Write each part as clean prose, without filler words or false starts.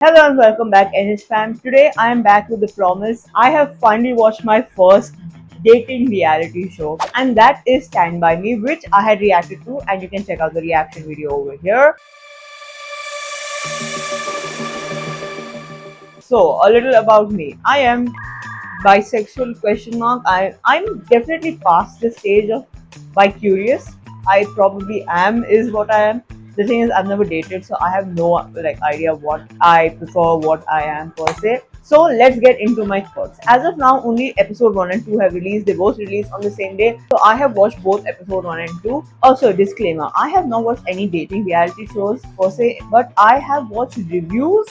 Hello and welcome back, NH fam. Today I am back with the promise. I have finally watched my first dating reality show, and that is Stand By Me, which I had reacted to, and you can check out the reaction video over here. So, a little about me. I am bisexual question mark. I'm definitely past the stage of bi curious. I probably am is what I am. The thing is I've never dated, so I have no idea what I prefer, what I am per se. So let's get into my thoughts. As of now, only episode 1 and 2 have released. They both released on the same day. So I have watched both episode 1 and 2. Also, disclaimer, I have not watched any dating reality shows per se, but I have watched reviews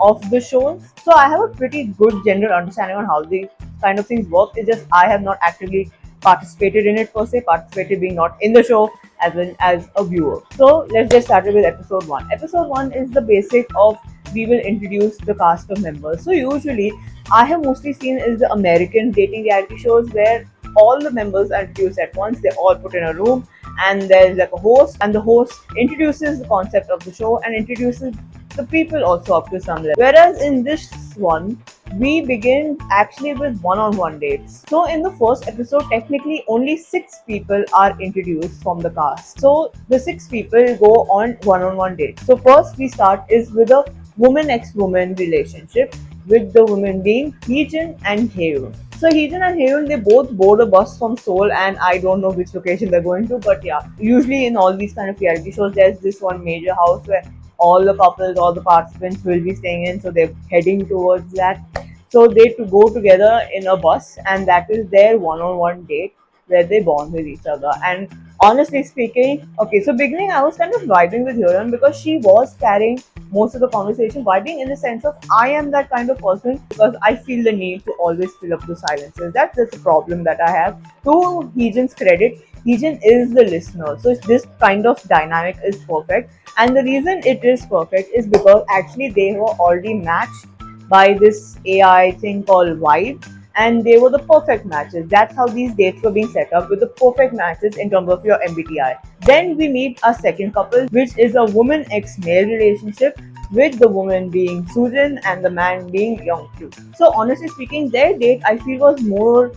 of the shows. So I have a pretty good general understanding on how these kind of things work. It's just I have not actively participated in it per se, participated being not in the show as a viewer. So let's get started with episode 1. Episode 1 is the basic of we will introduce the cast of members. So usually I have mostly seen is the American dating reality shows where all the members are introduced at once. They're all put in a room and there's like a host, and the host introduces the concept of the show and introduces the people also up to some level. Whereas in this one, we begin actually with one-on-one dates. So in the first episode, technically only 6 people are introduced from the cast. So the 6 people go on one-on-one dates. So first we start is with a woman ex woman relationship, with the women being Heejin and Haeyoon. So Heejin and Haeyoon, they both board a bus from Seoul, and I don't know which location they're going to, but yeah, usually in all these kind of reality shows, there's this one major house where all the couples, all the participants will be staying in, so they're heading towards that. So they to go together in a bus, and that is their one-on-one date where they bond with each other. And honestly speaking, okay, so beginning I was kind of vibing with Huron because she was carrying most of the conversation, vibing in the sense of I am that kind of person because I feel the need to always fill up the silences. That's just a problem that I have. To Heejin's credit, Heejin is the listener, so this kind of dynamic is perfect. And the reason it is perfect is because actually they were already matched by this AI thing called Vibe, and they were the perfect matches. That's how these dates were being set up, with the perfect matches in terms of your MBTI. Then we meet a second couple, which is a woman ex male relationship, with the woman being Susan and the man being Youngkyu. So honestly speaking, their date I feel was more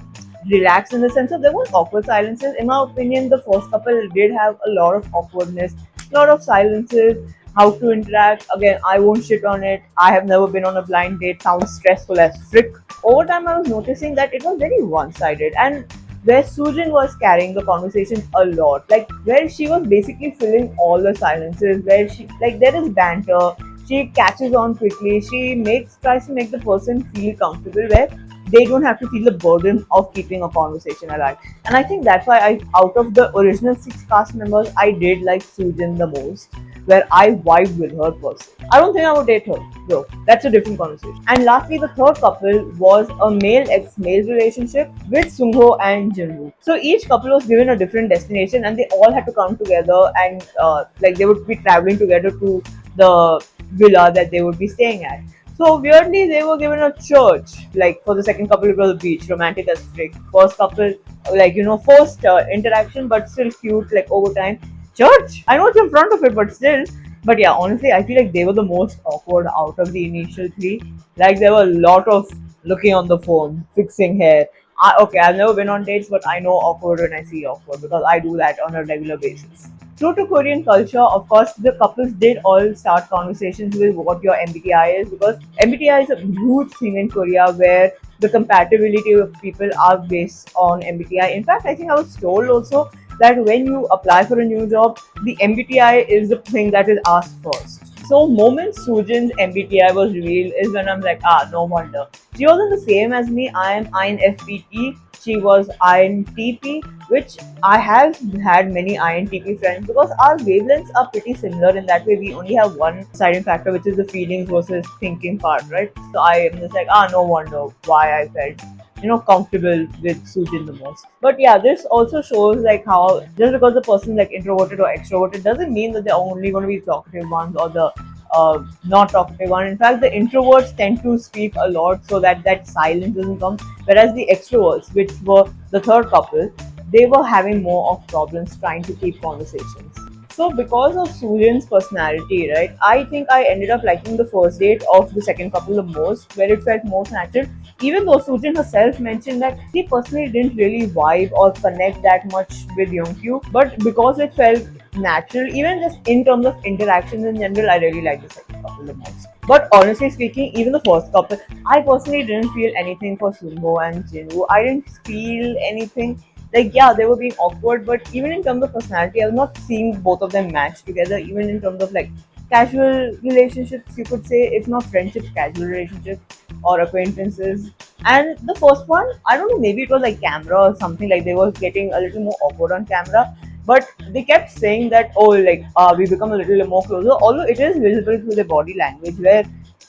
relaxed in the sense of there was awkward silences. In my opinion, the first couple did have a lot of awkwardness, a lot of silences, how to interact. Again, I won't shit on it. I have never been on a blind date. Sounds stressful as frick. Over time, I was noticing that it was very one-sided, and where Sujin was carrying the conversations a lot, like where she was basically filling all the silences, where she like there is banter, she catches on quickly, she makes tries to make the person feel comfortable where they don't have to feel the burden of keeping a conversation alive. And I think that's why out of the original 6 cast members, I did like Sujin the most, where I vibe with her person. I don't think I would date her, though. That's a different conversation. And lastly, the third couple was a male ex-male relationship with Sungho and Jinwoo. So each couple was given a different destination, and they all had to come together, and they would be traveling together to the villa that they would be staying at. So weirdly, they were given a church. Like for the second couple, it was a beach, romantic as frick. First couple, first interaction, but still cute. Like over time, church. I know it's in front of it, but still. But yeah, honestly, I feel like they were the most awkward out of the initial 3. Like there were a lot of looking on the phone, fixing hair. Okay, I've never been on dates, but I know awkward when I see awkward because I do that on a regular basis. True to Korean culture, of course, the couples did all start conversations with what your MBTI is, because MBTI is a huge thing in Korea where the compatibility of people are based on MBTI. In fact, I think I was told also that when you apply for a new job, the MBTI is the thing that is asked first. So, moment Sujin's MBTI was revealed is when I'm like, no wonder. She wasn't the same as me. I am INFPT. She was INTP, which I have had many INTP friends because our wavelengths are pretty similar in that way. We only have one deciding factor, which is the feelings versus thinking part, right? So I am just like, no wonder why I felt comfortable with Sujin the most. But yeah, this also shows like how just because the person is like introverted or extroverted doesn't mean that they're only going to be talkative ones or the not talkative one. In fact, the introverts tend to speak a lot so that that silence doesn't come. Whereas the extroverts, which were the third couple, they were having more of problems trying to keep conversations. So because of Sujin's personality, right, I think I ended up liking the first date of the second couple the most, where it felt most natural. Even though Sujin herself mentioned that he personally didn't really vibe or connect that much with Youngkyu, but because it felt natural, even just in terms of interactions in general, I really like the second couple the most. But honestly speaking, even the first couple, I personally didn't feel anything for Sunho and Jinwoo. I didn't feel anything. Like, yeah, they were being awkward, but even in terms of personality, I was not seeing both of them match together. Even in terms of like casual relationships, you could say, if not friendships, casual relationships or acquaintances. And the first one, I don't know, maybe it was like camera or something. Like they were getting a little more awkward on camera, but they kept saying that, oh, like we become a little more closer. Although it is visible through their body language, where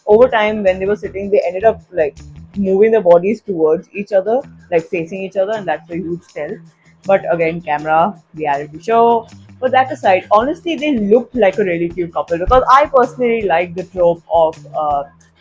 over time when they were sitting, they ended up like moving their bodies towards each other, like facing each other, and that's a huge tell. But again, camera, reality show. But that aside, honestly, they looked like a really cute couple because I personally like the trope of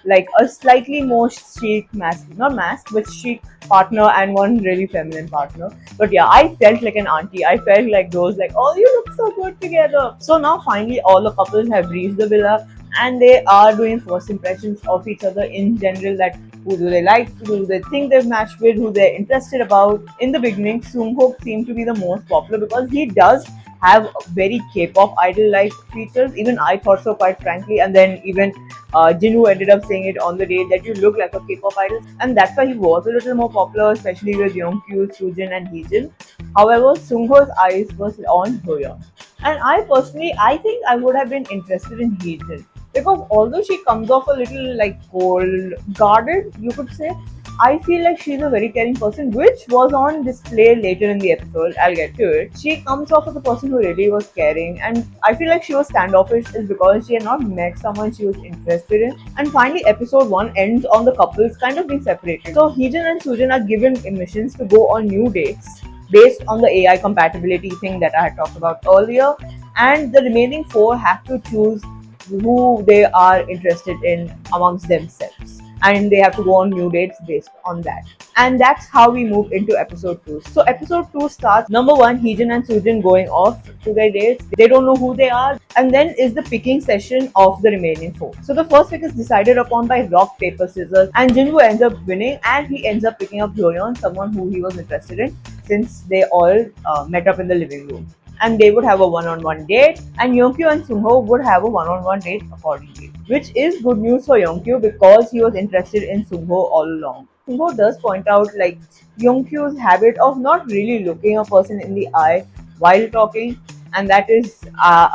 like a slightly more chic mask, not mask, but chic partner and one really feminine partner. But yeah, I felt like an auntie. I felt like those, like, oh, you look so good together. So now finally, all the couples have reached the villa and they are doing first impressions of each other in general. That who do they like, who do they think they've matched with, who they're interested about. In the beginning, Sunghook seemed to be the most popular because he does have very K-pop idol-like features. Even I thought so, quite frankly. And then even Jinwoo ended up saying it on the date that you look like a K-pop idol, and that's why he was a little more popular, especially with Youngkyu, Soojin, and Heejin. However, Sungho's eyes was on Hoyeon, and I personally, I think I would have been interested in Heejin because although she comes off a little like cold guarded, you could say, I feel like she's a very caring person, which was on display later in the episode. I'll get to it. She comes off as a person who really was caring, and I feel like she was standoffish is because she had not met someone she was interested in. And finally, episode 1 ends on the couples kind of being separated. So Heejin and Soojin are given missions to go on new dates based on the AI compatibility thing that I had talked about earlier, and the remaining four have to choose who they are interested in amongst themselves, and they have to go on new dates based on that. And that's how we move into episode 2. So episode 2 starts, number 1, Heejin and Soojin going off to their dates. They don't know who they are, and then is the picking session of the remaining 4. So the first pick is decided upon by rock paper scissors, and Jinwoo ends up winning, and he ends up picking up Hyoyeon, someone who he was interested in, since they all met up in the living room, and they would have a one-on-one date, and Youngkyu and Sungho would have a one-on-one date accordingly, which is good news for Youngkyu because he was interested in Sungho all along. Sungho does point out like Youngkyu's habit of not really looking a person in the eye while talking, and that is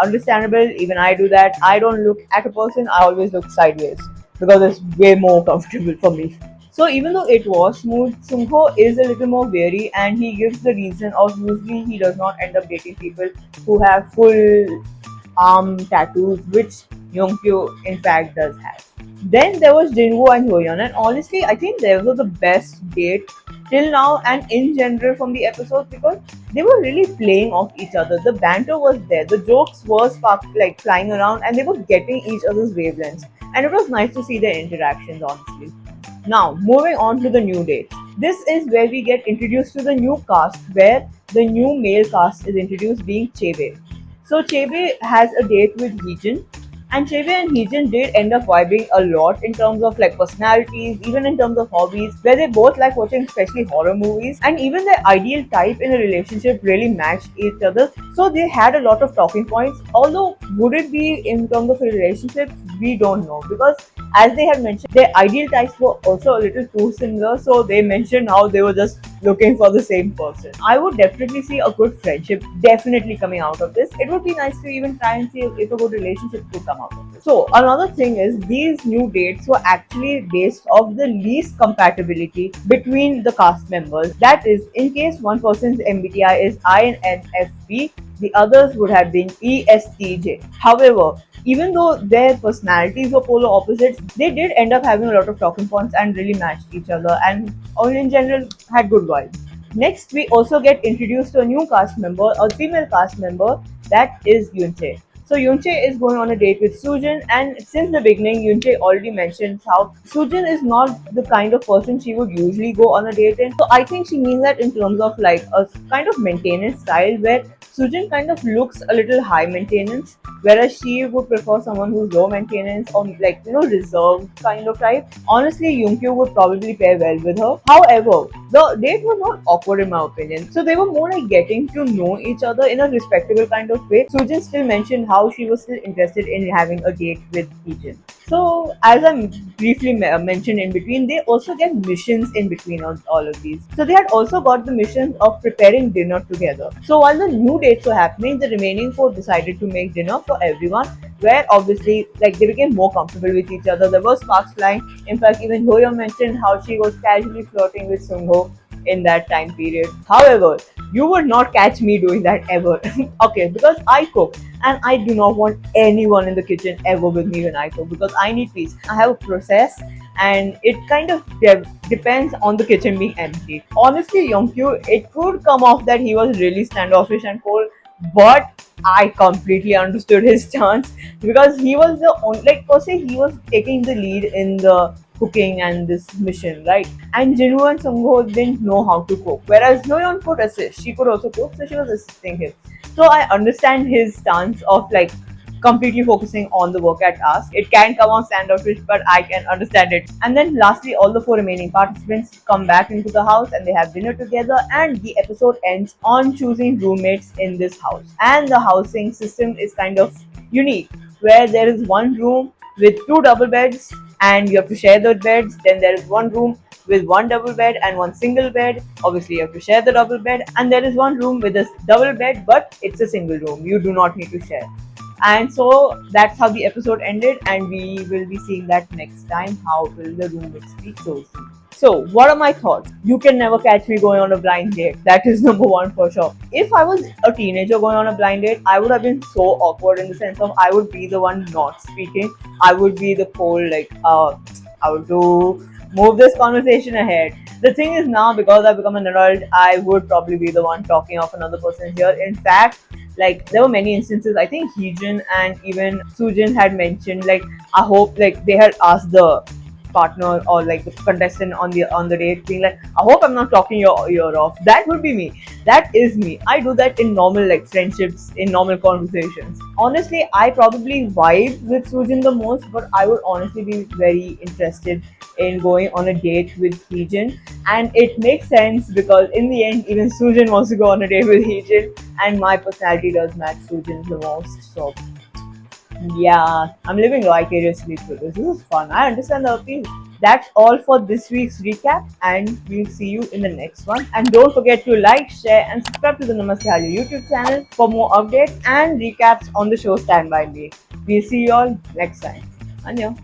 understandable. Even I do that. I don't look at a person, I always look sideways because it's way more comfortable for me. So even though it was smooth, Sungho is a little more wary, and he gives the reason of usually he does not end up dating people who have full arm tattoos, which Youngkyu in fact does have. Then there was Jinwoo and Hyoyeon, and honestly, I think they were the best date till now and in general from the episodes because they were really playing off each other. The banter was there, the jokes were like flying around, and they were getting each other's wavelengths. And it was nice to see their interactions, honestly. Now, moving on to the new dates. This is where we get introduced to the new cast, where the new male cast is introduced, being Chebe. So Chebe has a date with Heejin, and Chebe and Heejin did end up vibing a lot in terms of like personalities, even in terms of hobbies, where they both like watching especially horror movies, and even their ideal type in a relationship really matched each other. So they had a lot of talking points. Although would it be in terms of a relationship, we don't know because as they had mentioned, their ideal types were also a little too similar. So they mentioned how they were just looking for the same person. I would definitely see a good friendship definitely coming out of this. It would be nice to even try and see if a good relationship could come out of this. So another thing is these new dates were actually based off the least compatibility between the cast members. That is, in case one person's MBTI is INFP, the others would have been ESTJ. However, even though their personalities were polar opposites, they did end up having a lot of talking points and really matched each other, and all in general had good vibes. Next, we also get introduced to a new cast member, a female cast member, that is Yunche. So Yunche is going on a date with Sujin, and since the beginning, Yunche already mentions how Sujin is not the kind of person she would usually go on a date in. So I think she means that in terms of like a kind of maintenance style where Sujin kind of looks a little high maintenance, whereas she would prefer someone who's low maintenance or like reserved kind of type. Honestly, Yunkyu would probably pair well with her. However, the date was not awkward in my opinion. So they were more like getting to know each other in a respectable kind of way. Sujin still mentioned how she was still interested in having a date with Heejin. So, as I briefly mentioned in between, they also get missions in between on all of these. So, they had also got the missions of preparing dinner together. So, while the new dates were happening, the remaining four decided to make dinner for everyone, where obviously, like, they became more comfortable with each other. There were sparks flying. In fact, even Hoyo mentioned how she was casually flirting with Sungho in that time period. However, you would not catch me doing that ever. Okay, because I cook and I do not want anyone in the kitchen ever with me when I cook because I need peace. I have a process and it kind of depends on the kitchen being empty. Honestly, Yongkyu, it could come off that he was really standoffish and cold, but I completely understood his stance because he was the only, like, per se, he was taking the lead in the cooking and this mission, right? And Jinwoo and Sungho didn't know how to cook, whereas Noyeon could assist. She could also cook, so she was assisting him. So I understand his stance of like completely focusing on the work at task. It can come off standoffish, but I can understand it. And then lastly, all the four remaining participants come back into the house and they have dinner together, and the episode ends on choosing roommates in this house. And the housing system is kind of unique, where there is one room with two double beds and you have to share the beds. Then there is one room with one double bed and one single bed. Obviously, you have to share the double bed, and there is one room with a double bed, but it's a single room. You do not need to share. And so that's how the episode ended, and we will be seeing that next time. How will the roommates be chosen? So, what are my thoughts? You can never catch me going on a blind date. That is number one for sure. If I was a teenager going on a blind date, I would have been so awkward in the sense of I would be the one not speaking. I would be the cold, like, I would do move this conversation ahead. The thing is now, because I've become an adult, I would probably be the one talking off another person here. In fact, like there were many instances. I think Heejin and even Sujin had mentioned like I hope like they had asked the partner or like the contestant on the date being like I hope I'm not talking your ear off. That would be me. That is me. I do that in normal like friendships, in normal conversations. Honestly, I probably vibe with Sujin the most, but I would honestly be very interested in going on a date with Heejin, and it makes sense because in the end even Sujin wants to go on a date with Heejin, and my personality does match Sujin's the most. So yeah, I'm living vicariously through this. This is fun. I understand the appeal. That's all for this week's recap, and we'll see you in the next one. And don't forget to like, share, and subscribe to the Namaste Hallyu YouTube channel for more updates and recaps on the show Stand By Me. We'll see you all next time. Annyeong.